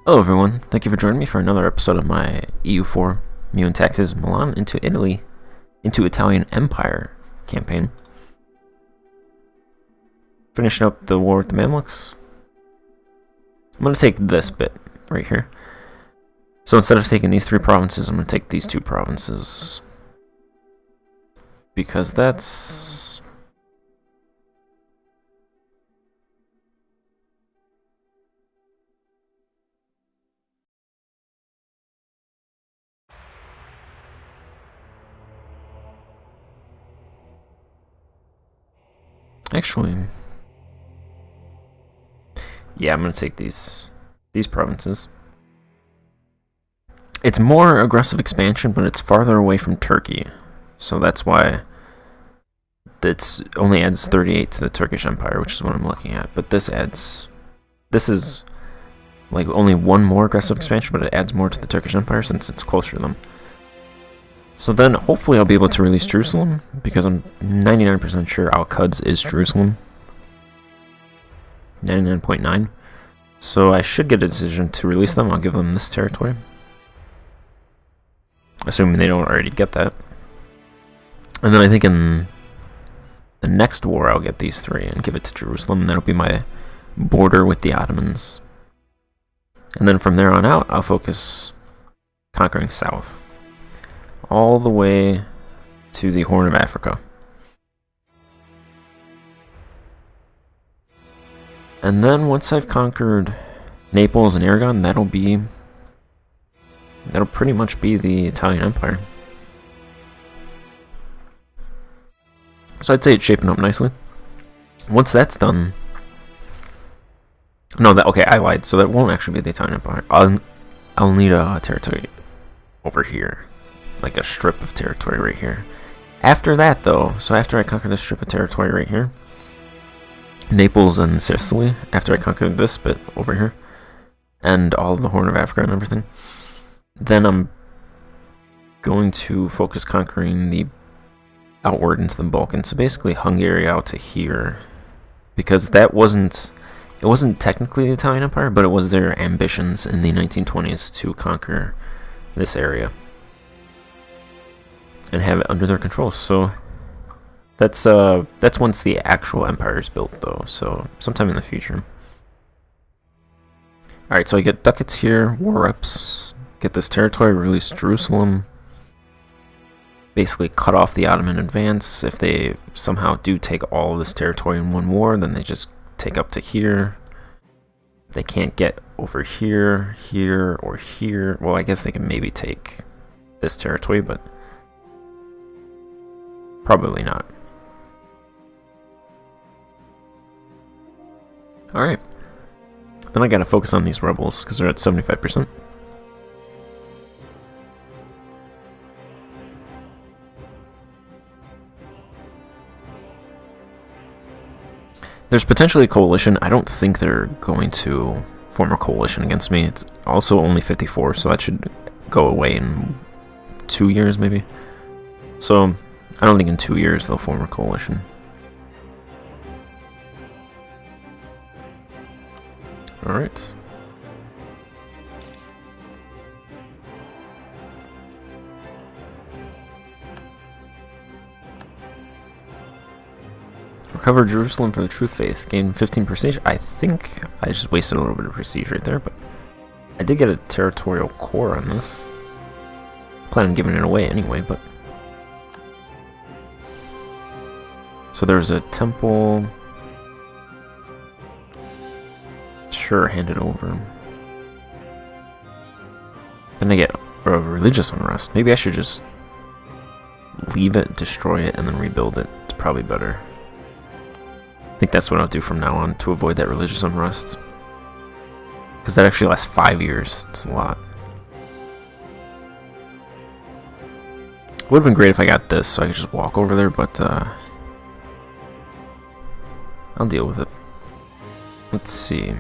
Hello everyone, thank you for joining me for another episode of my EU4 Meiou and Taxes Milan into Italy, into Italian Empire campaign. Finishing up the war with the Mamluks. I'm going to take this bit right here. So instead of taking these 3 provinces, I'm going to take these 2 provinces. Because that's... Actually, yeah, I'm going to take these provinces. It's more aggressive expansion, but it's farther away from Turkey. So that's why it only adds 38 to the Turkish Empire, which is what I'm looking at. But this is like only one more aggressive expansion, but it adds more to the Turkish Empire since it's closer to them. So then, hopefully I'll be able to release Jerusalem, because I'm 99% sure Al-Quds is Jerusalem. 99.9. So I should get a decision to release them. I'll give them this territory. Assuming they don't already get that. And then I think in the next war I'll get these 3 and give it to Jerusalem, and that'll be my border with the Ottomans. And then from there on out, I'll focus conquering south. All the way to the Horn of Africa. And then once I've conquered Naples and Aragon, that'll pretty much be the Italian Empire. So I'd say it's shaping up nicely. Once that's done... No, okay, I lied. So that won't actually be the Italian Empire. I'll need a territory over here. Like a strip of territory right here. After that, though, so after I conquer this strip of territory right here, Naples and Sicily, after I conquer this bit over here, and all of the Horn of Africa and everything, then I'm going to focus conquering the outward into the Balkans. So basically Hungary out to here, because it wasn't technically the Italian Empire, but it was their ambitions in the 1920s to conquer this area and have it under their control. So that's once the actual empire is built, though, so sometime in the future. Alright, so I get ducats here, war reps, get this territory, release Jerusalem, basically cut off the Ottoman advance. If they somehow do take all of this territory in one war, then they just take up to here. They can't get over here, here, or here. Well, I guess they can maybe take this territory, but probably not. Alright. Then I gotta focus on these rebels, because they're at 75%. There's potentially a coalition. I don't think they're going to form a coalition against me. It's also only 54, so that should go away in 2 years, maybe. So I don't think in 2 years they'll form a coalition. Alright. Recover Jerusalem for the True Faith. Gain 15 prestige. I think I just wasted a little bit of prestige right there, but I did get a territorial core on this. Plan on giving it away anyway, but... So there's a temple. Sure, hand it over. Then I get a religious unrest. Maybe I should just leave it, destroy it, and then rebuild it. It's probably better. I think that's what I'll do from now on to avoid that religious unrest. Because that actually lasts 5 years. It's a lot. Would have been great if I got this so I could just walk over there, but I'll deal with it. Let's see.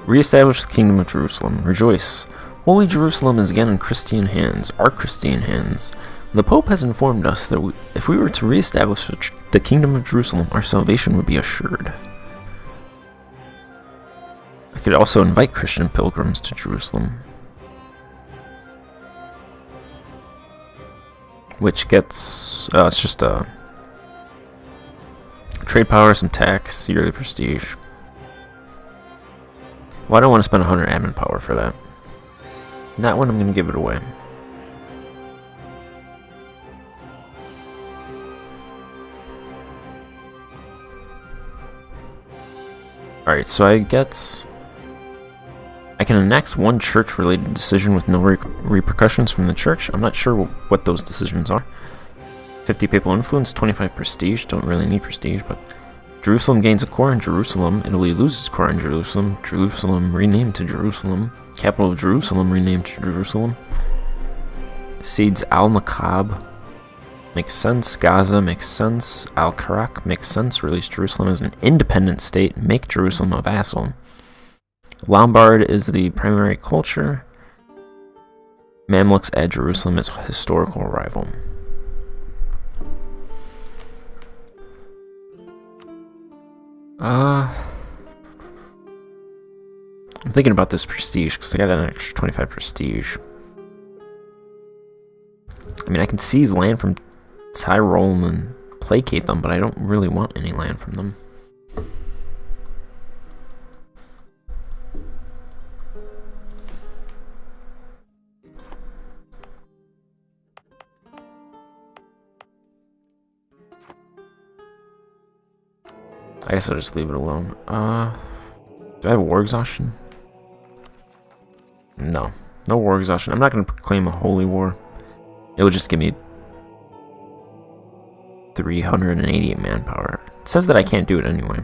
Re-establish the Kingdom of Jerusalem. Rejoice. Holy Jerusalem is again in Christian hands. Our Christian hands. The Pope has informed us that if we were to re-establish the Kingdom of Jerusalem, our salvation would be assured. I could also invite Christian pilgrims to Jerusalem, which gets, it's just trade power, some tax, yearly prestige. Well, I don't want to spend 100 admin power for that. Not when I'm going to give it away. Alright, so I can enact one church-related decision with no repercussions from the church. I'm not sure what those decisions are. 50 papal influence, 25 prestige. Don't really need prestige, but Jerusalem gains a core in Jerusalem. Italy loses core in Jerusalem. Jerusalem renamed to Jerusalem. Capital of Jerusalem renamed to Jerusalem. Cedes Al-Nakab. Makes sense. Gaza makes sense. Al-Karak makes sense. Release Jerusalem as an independent state. Make Jerusalem a vassal. Lombard is the primary culture. Mamluks add Jerusalem as historical rival. I'm thinking about this prestige because I got an extra 25 prestige. I mean, I can seize land from Tyrol and placate them, but I don't really want any land from them. I guess I'll just leave it alone. Do I have war exhaustion? No. No war exhaustion. I'm not going to proclaim a holy war. It will just give me 388 manpower. It says that I can't do it anyway.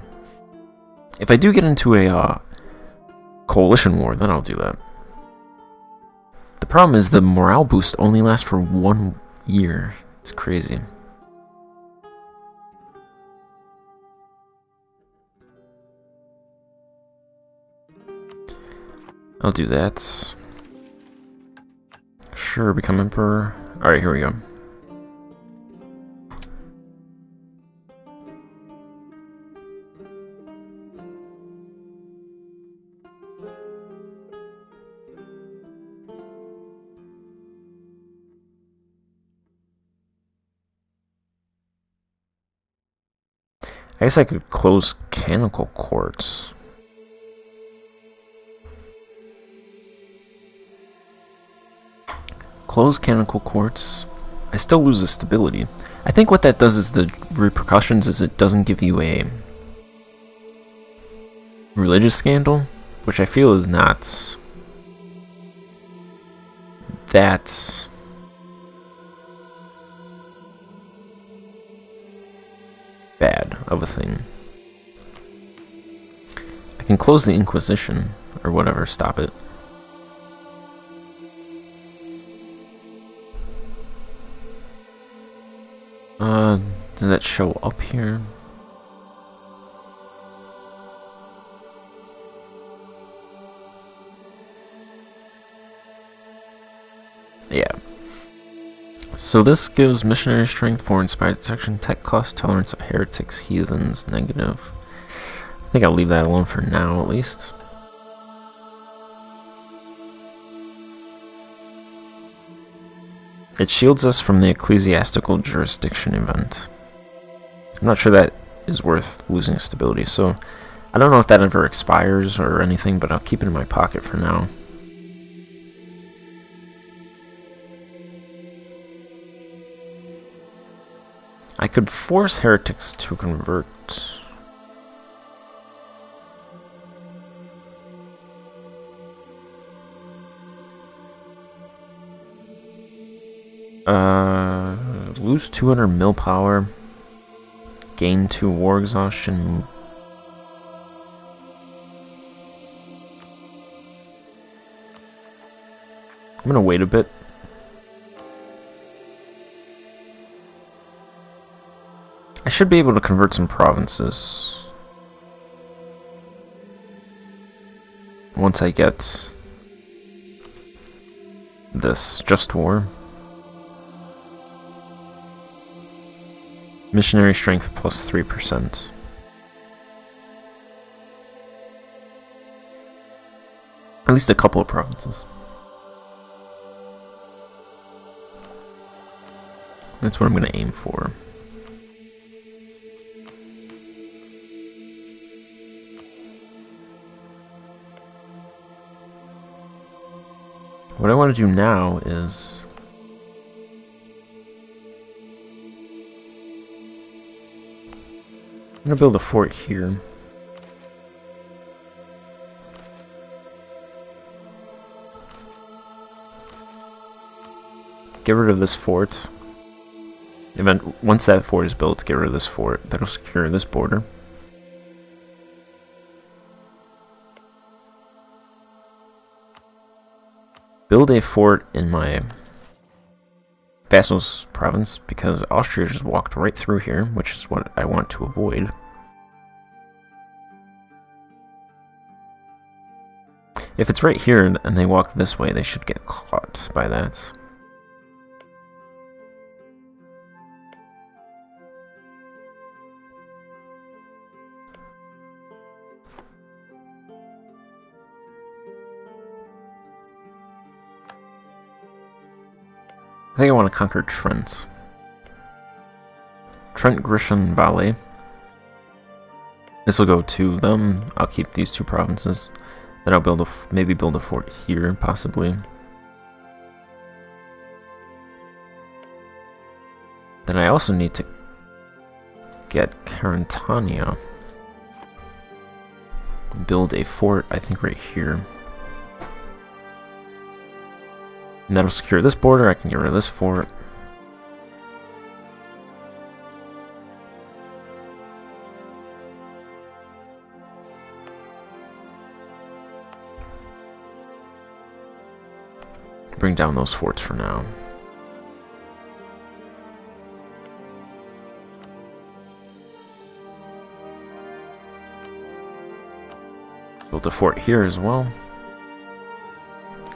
If I do get into a coalition war, then I'll do that. The problem is the morale boost only lasts for 1 year. It's crazy. I'll do that. Sure, become emperor. Alright, here we go. I guess I could close canonical courts. Close canonical courts. I still lose the stability. I think what that does is the repercussions is it doesn't give you a religious scandal, which I feel is not that bad of a thing. I can close the Inquisition or whatever, stop it. Does that show up here? Yeah. So this gives missionary strength for inspired detection, tech cost, tolerance of heretics, heathens, negative. I think I'll leave that alone for now, at least. It shields us from the ecclesiastical jurisdiction event. I'm not sure that is worth losing stability, so I don't know if that ever expires or anything, but I'll keep it in my pocket for now. I could force heretics to convert. Lose 200 mil power. Gain 2 war exhaustion. I'm gonna wait a bit. I should be able to convert some provinces once I get this just war. Missionary strength plus 3%. At least a couple of provinces. That's what I'm going to aim for. What I want to do now is I'm going to build a fort here. Get rid of this fort. And then once that fort is built, get rid of this fort. That'll secure this border. Build a fort in my vassal's province, because Austria just walked right through here, which is what I want to avoid. If it's right here and they walk this way, they should get caught by that. I think I want to conquer Trent. Trent, Grisham, Valley. This will go to them. I'll keep these two provinces. Then I'll build maybe build a fort here, possibly. Then I also need to get Carantania. Build a fort, I think, right here. And that'll secure this border. I can get rid of this fort. Bring down those forts for now. Build a fort here as well,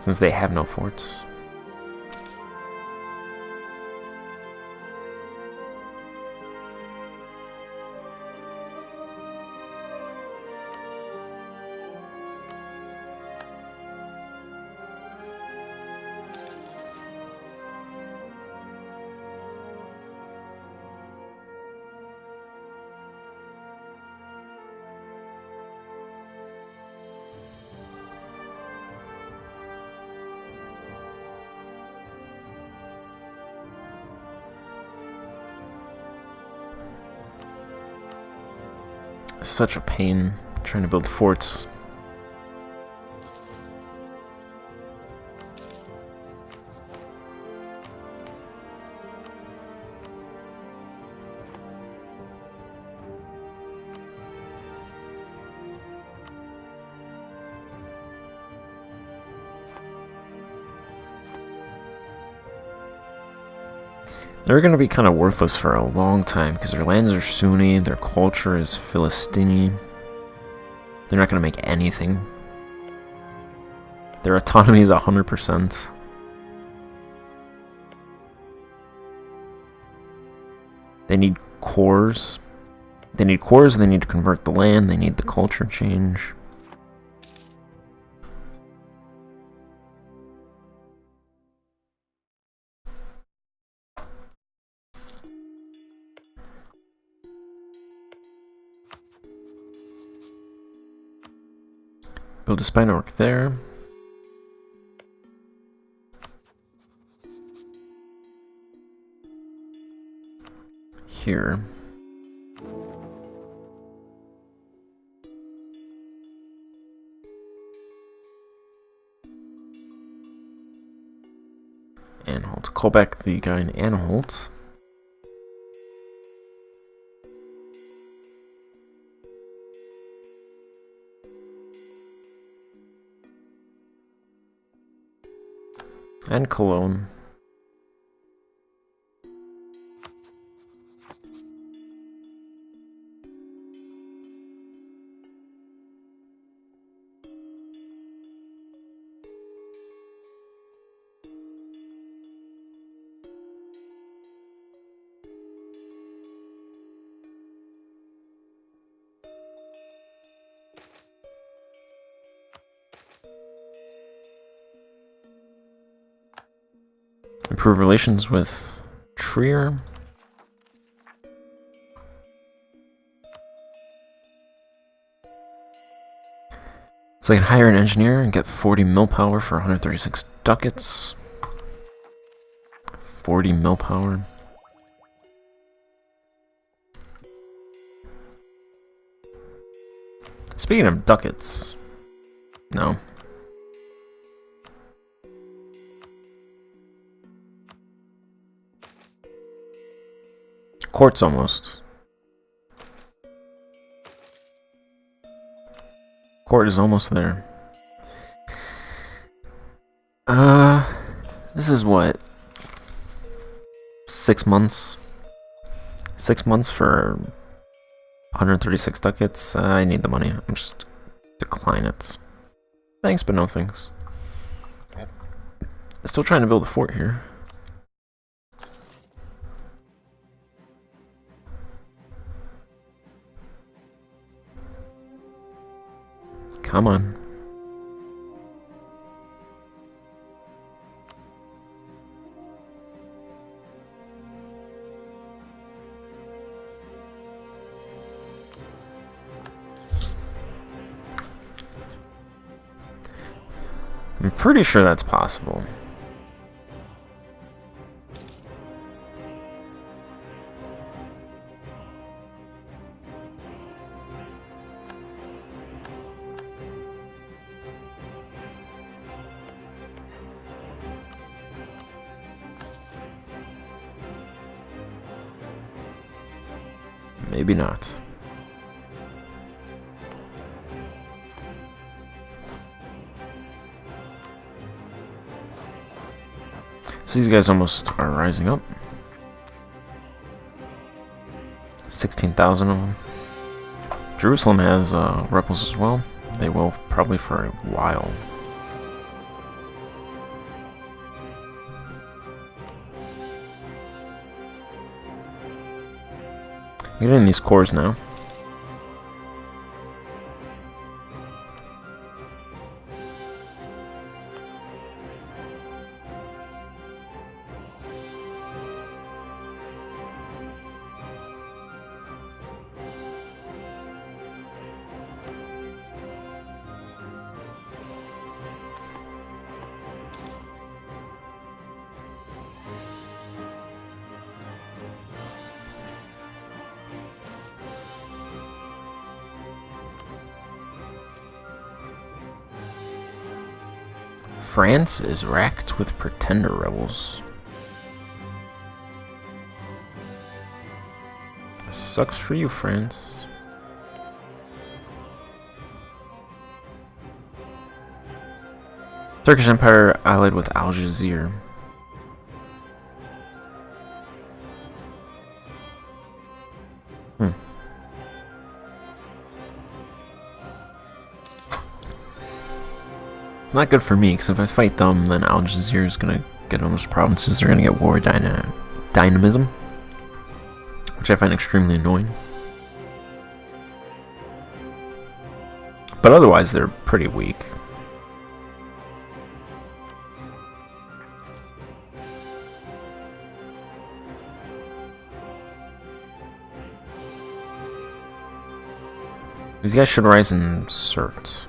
since they have no forts. Such a pain trying to build forts. They're going to be kind of worthless for a long time because their lands are Sunni, their culture is Philistine. They're not going to make anything. Their autonomy is 100%. They need cores. They need cores, they need to convert the land, they need the culture change. Build a spine arc there. Here. Anholt. Call back the guy in Anholt. And Cologne. Improve relations with Trier. So I can hire an engineer and get 40 mill power for 136 ducats. 40 mill power. Speaking of ducats, no. Quartz almost. Court is almost there. This is what? 6 months? 6 months for 136 ducats? I need the money. I'm just decline it. Thanks, but no thanks. Still trying to build a fort here. Come on. I'm pretty sure that's possible. Maybe not. So these guys almost are rising up. 16,000 of them. Jerusalem has rebels as well. They will probably for a while. Get in these cores now. France is racked with pretender rebels. Sucks for you, France. Turkish Empire allied with Algiers. It's not good for me, because if I fight them, then Algiers is going to get on those provinces. They're going to get war dynamism, which I find extremely annoying. But otherwise, they're pretty weak. These guys should rise in Sirte.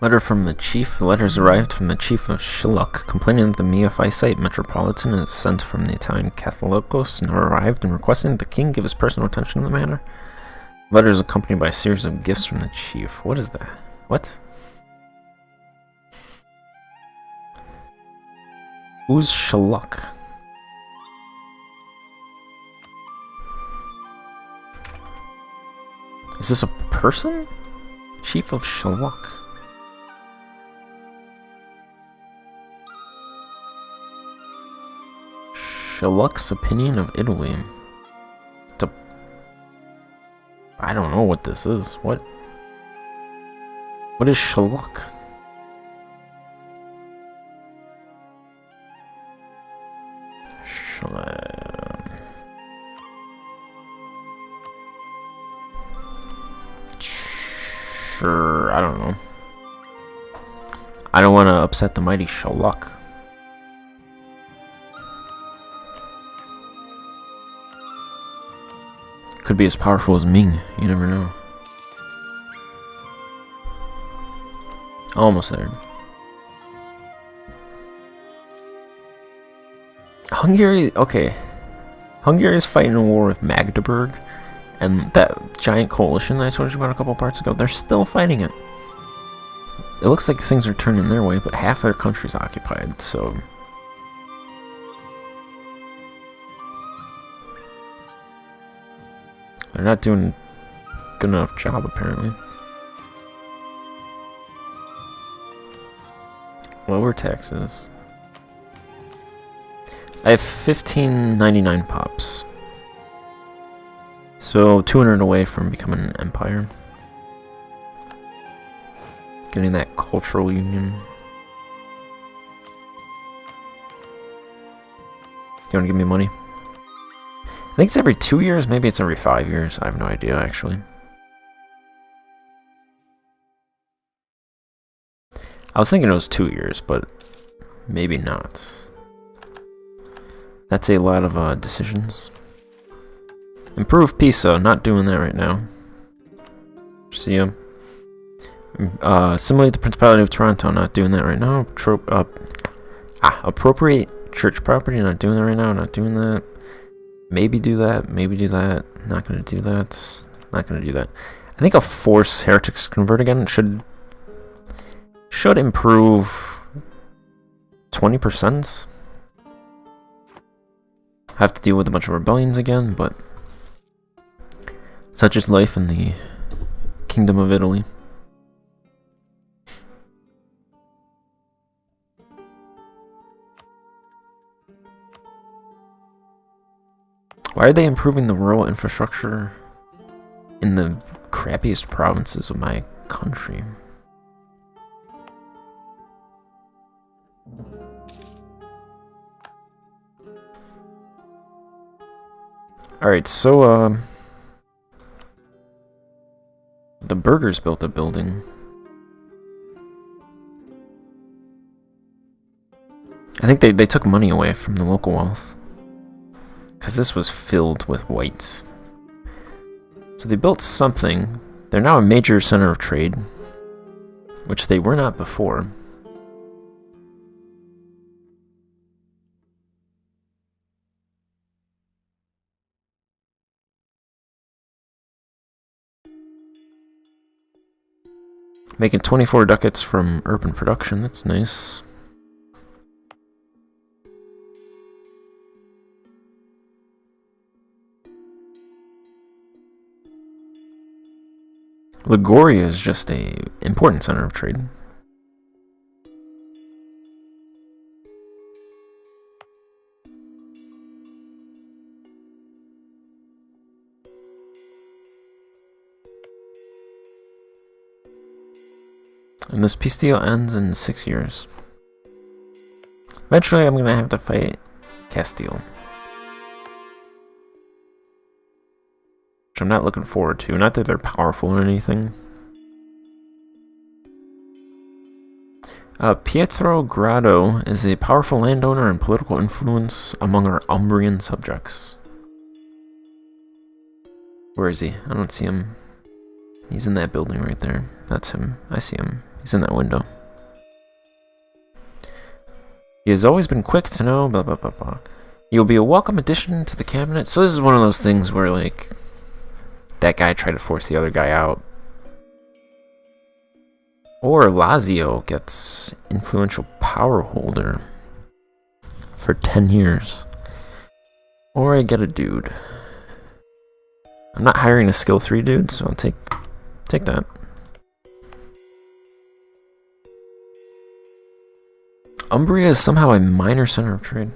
Letter from the chief. The letters arrived from the chief of Shilluk, complaining that the Miaphysite metropolitan is sent from the Italian Catholicos now arrived and requesting that the king give his personal attention to the matter. The letter is accompanied by a series of gifts from the chief. What is that? What? Who's Shilluk? Is this a person? Chief of Shilluk. Shilluk's opinion of Italy. It's I don't know what this is. What is shalluk? Sure, I don't know. I don't want to upset the mighty shalluk. Could be as powerful as Ming, you never know. Almost there. Hungary, okay. Hungary is fighting a war with Magdeburg, and that giant coalition that I told you about a couple parts ago, they're still fighting it. It looks like things are turning their way, but half their country's occupied, so... They're not doing a good enough job, apparently. Lower taxes. I have 1599 pops. So 200 away from becoming an empire. Getting that cultural union. You wanna give me money? I think it's every 2 years, maybe it's every 5 years. I have no idea, actually. I was thinking it was 2 years, but maybe not. That's a lot of decisions. Improve Pisa, not doing that right now. See ya. Assimilate the Principality of Toronto, not doing that right now. Appropriate church property, not doing that right now, not doing that. Maybe do that, maybe do that. Not gonna do that. Not gonna do that. I think I'll force heretics to convert again. Should improve 20%. Have to deal with a bunch of rebellions again, but such is life in the Kingdom of Italy. Why are they improving the rural infrastructure in the crappiest provinces of my country? Alright, so, the Burghers built a building. I think they took money away from the local wealth. Because this was filled with whites. So they built something. They're now a major center of trade, which they were not before. Making 24 ducats from urban production, that's nice. Liguria is just a important center of trade. And this peace deal ends in 6 years. Eventually I'm gonna have to fight Castile. Which I'm not looking forward to. Not that they're powerful or anything. Pietro Grado is a powerful landowner and political influence among our Umbrian subjects. Where is he? I don't see him. He's in that building right there. That's him. I see him. He's in that window. He has always been quick to know, blah blah blah blah. You'll be a welcome addition to the cabinet. So this is one of those things where, like, that guy tried to force the other guy out. Or Lazio gets influential power holder for 10 years. Or I get a dude. I'm not hiring a skill 3 dude, so I'll take that. Umbria is somehow a minor center of trade.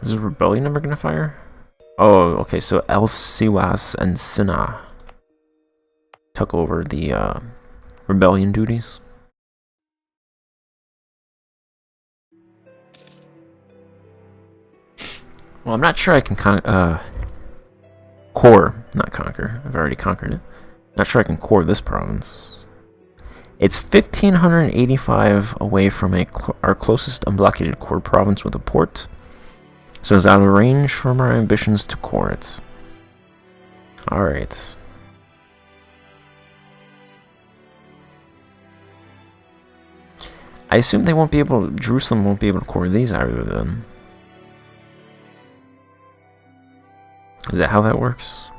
Is this rebellion never gonna fire? Oh, okay, so El Siwas and Sina took over the rebellion duties. Well, I'm not sure I can not conquer. I've already conquered it. Not sure I can core this province. It's 1,585 away from our closest unblockaded core province with a port, so it's out of range from our ambitions to core it. Alright. I assume they won't be able, Jerusalem won't be able to core these either then. Is that how that works?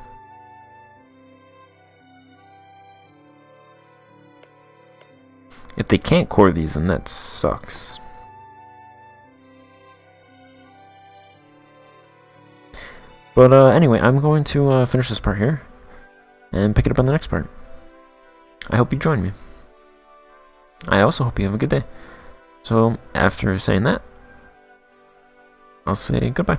If they can't core these, then that sucks. But anyway, I'm going to finish this part here and pick it up on the next part. I hope you join me. I also hope you have a good day. So, after saying that, I'll say goodbye.